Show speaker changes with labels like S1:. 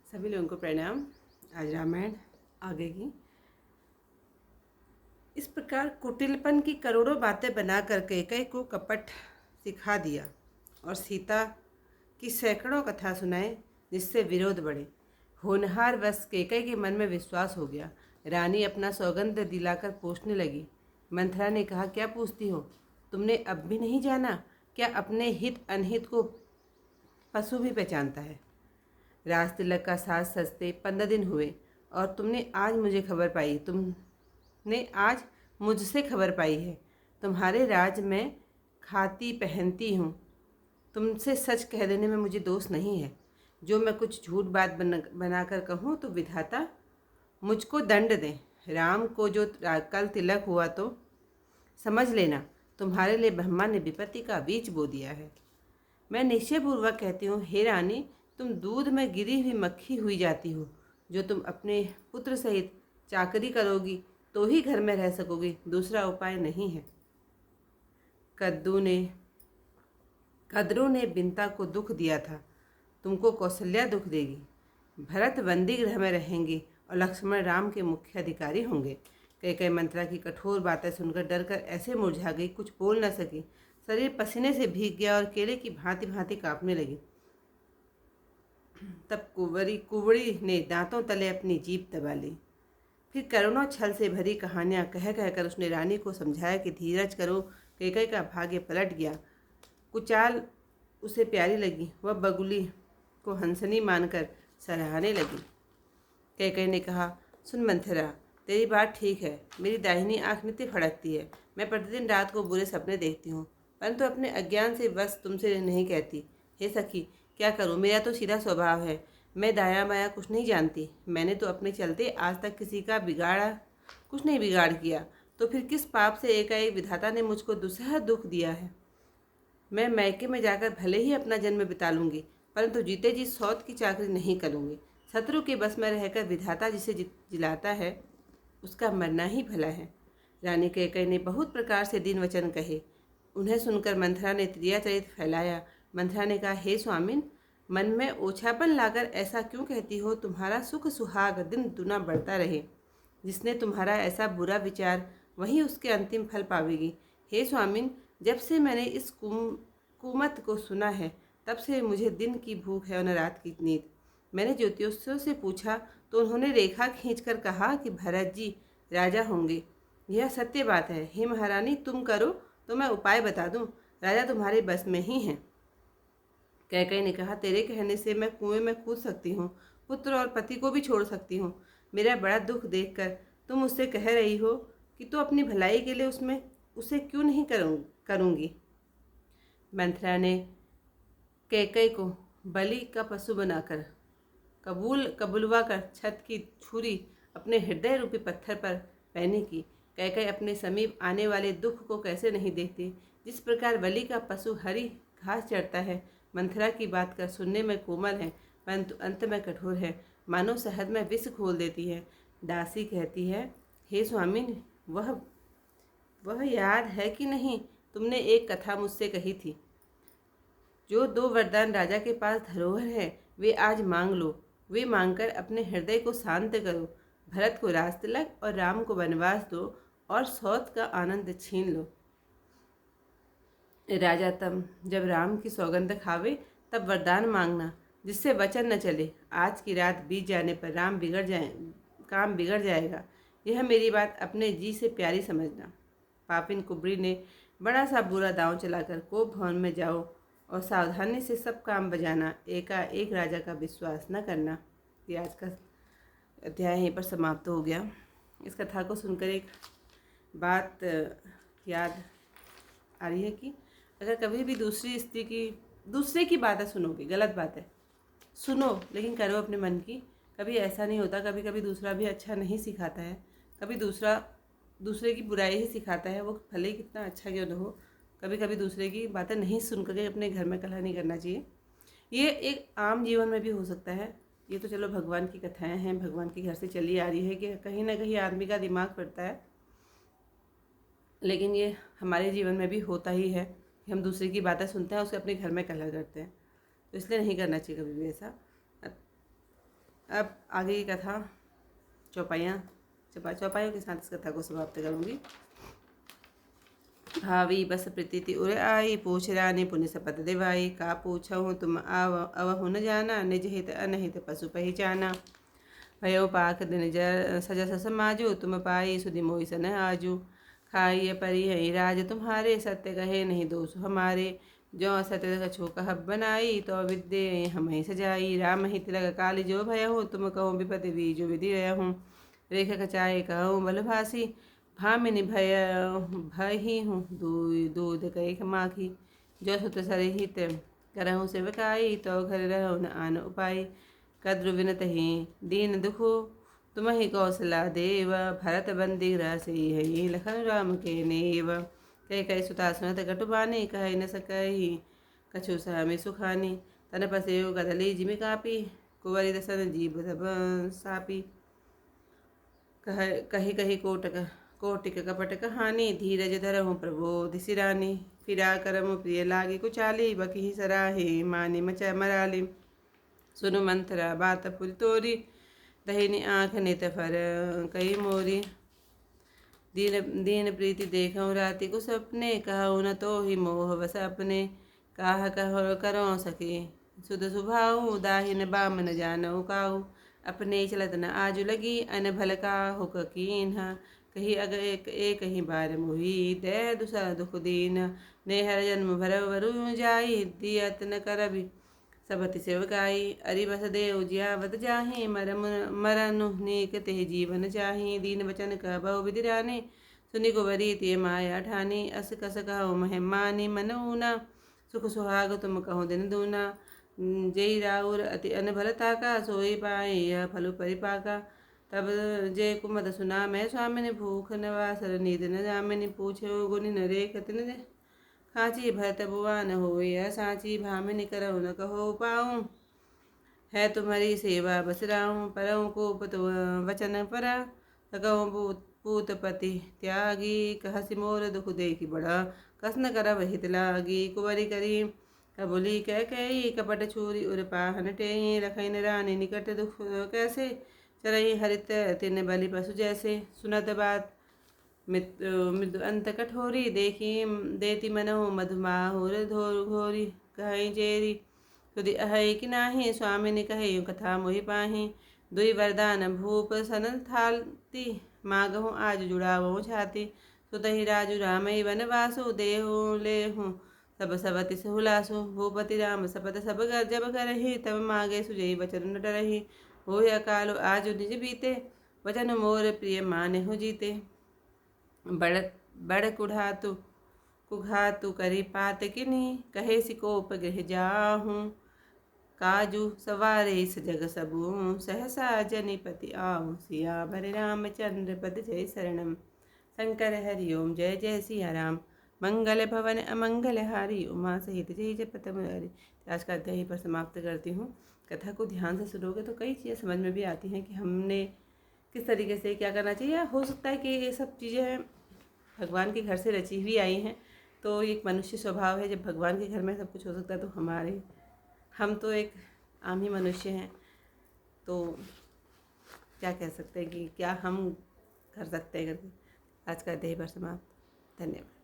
S1: सभी लोगों को प्रणाम। आज रामायण आगे की। इस प्रकार कुटिलपन की करोड़ों बातें बनाकर कैकई को कपट सिखा दिया और सीता की सैकड़ों कथा सुनाए, जिससे विरोध बढ़े। होनहार वश कैकई के मन में विश्वास हो गया। रानी अपना सौगंध दिलाकर पूछने लगी। मंथरा ने कहा, क्या पूछती हो? तुमने अब भी नहीं जाना क्या अपने हित अनहित को पशु भी पहचानता है? राज तिलक का साथ सजते 15 दिन हुए और तुमने आज मुझे खबर पाई। तुमने आज मुझसे खबर पाई है। तुम्हारे राज में खाती पहनती हूँ। तुमसे सच कह देने में मुझे दोष नहीं है। जो मैं कुछ झूठ बात बनाकर कहूँ तो विधाता मुझको दंड दें। राम को जो कल तिलक हुआ तो समझ लेना तुम्हारे लिए ब्रह्मा ने विपत्ति का बीज बो दिया है। मैं निश्चयपूर्वक कहती हूँ, हे रानी, तुम दूध में गिरी हुई मक्खी हुई जाती हो। जो तुम अपने पुत्र सहित चाकरी करोगी तो ही घर में रह सकोगी, दूसरा उपाय नहीं है। कद्रू ने बिंता को दुख दिया था, तुमको कौशल्या दुख देगी। भरत बंदी गृह में रहेंगे और लक्ष्मण राम के मुख्य अधिकारी होंगे। कैकई मंत्रा की कठोर बातें सुनकर डरकर ऐसे मुरझा गई, कुछ बोल न सकी। शरीर पसीने से भीग गया और केले की भांति भांति कांपने लगी। तब कुंवरी ने दांतों तले अपनी जीभ दबा ली। फिर करुणा छल से भरी कहानियां कह कहकर उसने रानी को समझाया कि धीरज करो। कैकई का भाग्य पलट गया। कुचाल उसे प्यारी लगी। वह बगुली को हंसनी मानकर सराहने लगी। कैकई ने कहा, सुन मंथरा, तेरी बात ठीक है। मेरी दाहिनी आंख नित्य फड़कती है। मैं प्रतिदिन रात को बुरे सपने देखती हूँ, परंतु अपने अज्ञान से बस तुमसे नहीं कहती। हे सखी, क्या करूँ? मेरा तो सीधा स्वभाव है। मैं दाया बाया कुछ नहीं जानती। मैंने तो अपने चलते आज तक किसी का कुछ नहीं बिगाड़ किया, तो फिर किस पाप से एकाएक विधाता ने मुझको दुसह दुख दिया है? मैं मैके में जाकर भले ही अपना जन्म बिता लूँगी, परंतु जीते जी सौत की चाकरी नहीं करूँगी। शत्रु के बस में रहकर विधाता जिसे जिलाता है, उसका मरना ही भला है। रानी कैकई ने बहुत प्रकार से दीन वचन कहे। उन्हें सुनकर मंथरा ने त्रियाचरित फैलाया। मंथरा ने कहा, हे स्वामिन, मन में ओछापन लाकर ऐसा क्यों कहती हो? तुम्हारा सुख सुहाग दिन दुना बढ़ता रहे। जिसने तुम्हारा ऐसा बुरा विचार, वही उसके अंतिम फल पावेगी। हे स्वामिन, जब से मैंने इस कुमत को सुना है, तब से मुझे दिन की भूख है और न रात की नींद। मैंने ज्योतिषियों से पूछा तो उन्होंने रेखा खींचकर कहा कि भरत जी राजा होंगे। यह सत्य बात है। हे महारानी, तुम करो तो मैं उपाय बता दूं। राजा तुम्हारे बस में ही हैं। कैकई ने कहा, तेरे कहने से मैं कुएं में कूद सकती हूँ, पुत्र और पति को भी छोड़ सकती हूँ। मेरा बड़ा दुख देखकर तुम मुझसे कह रही हो कि तो अपनी भलाई के लिए उसे क्यों नहीं करूँगी। मंथरा ने कैकई को बलि का पशु बनाकर कबुलवा कर छत की छुरी अपने हृदय रूपी पत्थर पर पहनी की। कैकई अपने समीप आने वाले दुख को कैसे नहीं देखती। जिस प्रकार बलि का पशु हरी घास चढ़ता है, मंथरा की बात कर सुनने में कोमल है, परंतु अंत में कठोर है, मानो शहद में विष घोल देती है। दासी कहती है, हे स्वामिन, वह याद है कि नहीं? तुमने एक कथा मुझसे कही थी। जो 2 वरदान राजा के पास धरोहर है, वे आज मांग लो। वे मांगकर अपने हृदय को शांत करो। भरत को राज तिलक और राम को वनवास दो और सौत का आनंद छीन लो। राजा तम जब राम की सौगंध खावे, तब वरदान मांगना, जिससे वचन न चले। आज की रात बीत जाने पर काम बिगड़ जाएगा। यह मेरी बात अपने जी से प्यारी समझना। पापिन कुबरी ने बड़ा सा बुरा दांव चलाकर कोप भवन में जाओ और सावधानी से सब काम बजाना। एकाएक राजा का विश्वास न करना। ये आज का अध्याय यहीं पर समाप्त हो गया। इस कथा को सुनकर एक बात याद आ रही है कि अगर कभी भी दूसरे की बातें सुनोगे, गलत बात है, सुनो लेकिन करो अपने मन की। कभी ऐसा नहीं होता, कभी कभी दूसरा भी अच्छा नहीं सिखाता है, कभी दूसरे की बुराई ही सिखाता है, वो भले ही कितना अच्छा क्यों न हो। कभी कभी दूसरे की बातें नहीं सुन करके अपने घर में कलह नहीं करना चाहिए। ये एक आम जीवन में भी हो सकता है। ये तो चलो भगवान की कथाएं हैं, भगवान के घर से चली आ रही है कि कहीं ना कहीं आदमी का दिमाग पड़ता है, लेकिन ये हमारे जीवन में भी होता ही है कि हम दूसरे की बातें सुनते हैं, उसके अपने घर में कलह करते हैं। तो इसलिए नहीं करना चाहिए कभी भी ऐसा। अब आगे की कथा चौपाइयों के साथ इस कथा को समाप्त करूँगी। भावी बस प्रीति उर आई, पूछ रानी पुनि सपत दिवाई। का पूछहु तुम अवहु न जाना, निज हित अनहित पशु पहिचाना। भयो पाख दिन सजस समाजू, तुम पाई सुधि मोहि सन आजू। खाइय परिहइ राज तुम्हारे, सत्य कहे नहीं दोष हमारे। जो सत्य कछु कहब बनाई, तो विद्ये हमहि सजाई। राम हित लग काल जो भयहु, तुम कहो विपति बीजु विधि रहूँ। रेख कचाए कहूँ बल भासी, भामिनि भयहि हूँ दूध कई माखी। जो सुत सरहित करहु सेवकाई, तो घर रहु न आन उपाय। कद्रु विनतहि दीन दुखु, तुम्हि कौशला देव। भरत बंदी गृह सिंहि, लखन राम के नेव। कई सुता सुनत कटुबानी, कह न सकहि कछु सहमि सुखानी। तन पसेउ कदली जिमि कापी, कुंवरि दसन जीव सब सापी। कही कही कोटिक कपट कहानी, धीरज धरहु प्रबोधि सिरानी। फिरा करम प्रिय लागे कुचाली, बकहि सराहे मानि मराली। सुनु मंथरा बात पुर तोरी, दहिनी आँख नित फर कई मोरी। दीन प्रीति देखऊँ राति को सपने, कहु न तो ही मोह बस अपने। काह करो सके सुध सुभाऊ, दाहिन बाम न जानऊ काऊ। अपने चलत न आजु लगी, अन भल का हुक कीन्हा। कही अग एक ही बार मुही, दे दुसा दुख दीन। नेहर जन्म भर वरु जाई, दियत न करबि सबति सेवकाई। अरि बस देव जियावत जाहि, मरनु नीक ते जीवन चाहि। दीन वचन कह बहु विधि रानी, सुनि कुंवरी ते माया ठानी। अस कस कहु महिमानी मन ऊना, सुख सुहाग तुम कहो दिन दूना। जय राउर अति अनभलता का, सोई पाए यह फल परिपाका। तब जय कुमद सुना मैं स्वामिनि, भूख नवासर नींद न जामिनि। पूछो गुनि न रेख तिन खाची, भरत बुआ न हो यह साची। भामिनि करहु न कहो पाऊँ, है तुम्हारी सेवा बसराऊँ। परऊँ कोप तो वचन परा, सकहु पूतपति त्यागी। कहसि मोर दुख देखि बड़ा, कस न करब हित लागी। कुंवरी करी कबुली कह कही, कपट छूरी उर पाहन टेहि। रखैन रानी निकट दुख कैसे, चरहि हरित तिन बलि पशु जैसे। सुनत बात मृदु अंत कठोरी, देखी देती मनहु मधुमाहुर घोरी। कहि चेरी सुधि अहै कि नाही, स्वामिनि कहे कथा मोहि पाही। दुई वरदान भूप सन थालती, मागहु आज जुड़ावहु छाती। सुतहि राजु रामई वनवासु, देहु लेहु सब सबति हुलासु। भूपति राम सपत सब जब करहि, तब मागे सुजई वचन न डरहि। होय अकाल आजु निज बीते, वचन मोर प्रिय मानेहु जीते। बड़ कुघातु करी पात किन्ही, कहे सिकोप गृह जाहूँ। काजू सवारे सजग सबू, सहसा जनिपति आऊँ। सियावर रामचंद्र पद जय शरणम। शंकर हरि ओम जय जय सिया राम। मंगल भवन अमंगल हारी, उमा सहित जय जपत मुरारी। आज का अध्याय पर समाप्त करती हूँ। कथा को ध्यान से सुनोगे तो कई चीज़ें समझ में भी आती हैं कि हमने किस तरीके से क्या करना चाहिए। हो सकता है कि ये सब चीज़ें भगवान के घर से रची हुई आई हैं, तो एक मनुष्य स्वभाव है, जब भगवान के घर में सब कुछ हो सकता है तो हम तो एक आम ही मनुष्य हैं, तो क्या कह सकते हैं कि क्या हम कर सकते हैं करके। आज का अध्याय पर समाप्त। धन्यवाद।